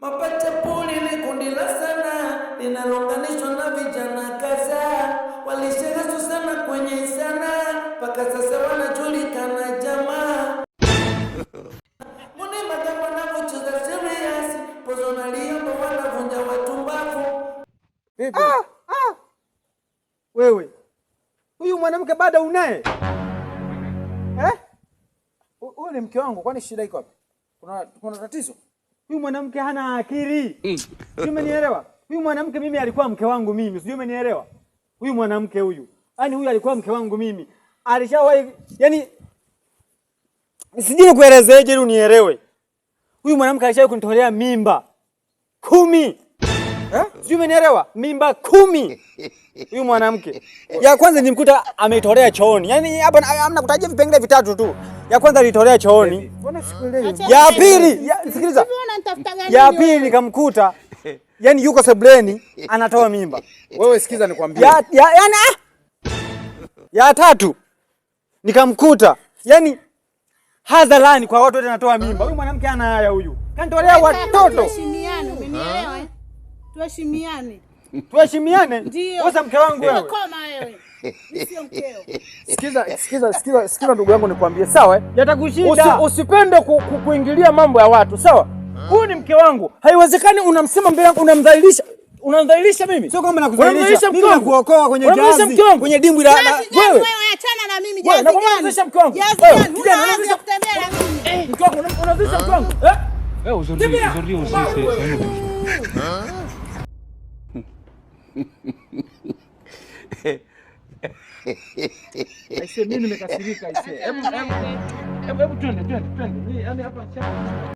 Mapacha Puli ni kundi la sana linalounganishwa na vijana kadhaa, walisheheswa sana kwenye sana mpaka sasa wanajulikana jamaa. Mune magamba na kucheza serious pozo na liambo wanavunja watu mbavu. Wewe huyu mwanamke bado unaye huyu ni mke wangu, kwani shida iko wapi? Kuna tatizo? Huyu mwanamke hana akili. Sio, umenielewa? Huyu mwanamke mimi alikuwa mke wangu mimi. Sio, umenielewa? Huyu mwanamke huyu. Yaani huyu alikuwa mke wangu mimi. Alishawahi, yani sijui kuelezeje ili unielewe. Huyu mwanamke alishawahi kunitolea mimba 10. Sio, umenielewa? Mimba 10. Huyu mwanamke. Ya kwanza nimkuta ameitolea chooni. Yaani hapa hamna kutajia vipengele vitatu tu. Ya kwanza alitolea chooni. Mbona sikuelewi? Ya pili, sikiliza. Ya pili nikamkuta yani yuko sebleni anatoa mimba. Wewe sikiza nikwambie. Ya tatu nikamkuta yani hadharani kwa watu wote anatoa mimba. Huyu mwanamke ana haya huyu. Kanitolea watoto. Tuheshimiane, umenielewa? Tuheshimiane. Sasa mke wangu wewe. Koma wewe. Sio mkeo. Sikiza ndugu yangu nikwambie, sawa? Yatakushinda. Usipende kuingilia mambo ya watu, sawa? Huyu ni mke wangu. Haiwezekani unamsema mbele yangu, unamdhalilisha. Unamdhalilisha mimi? Sio kama nakudhalilisha. Mimi nakuokoa kwenye jazi. Kwenye dimbwi la wewe achana na mimi jazi. Wewe unamdhalilisha mke wangu. Kijana unaweza kutembea na mimi. Mke wangu unamdhalilisha mke wangu. Aujourd'hui aussi Aise, mimi nimekasirika aise. Hebu twende. Yaani hapa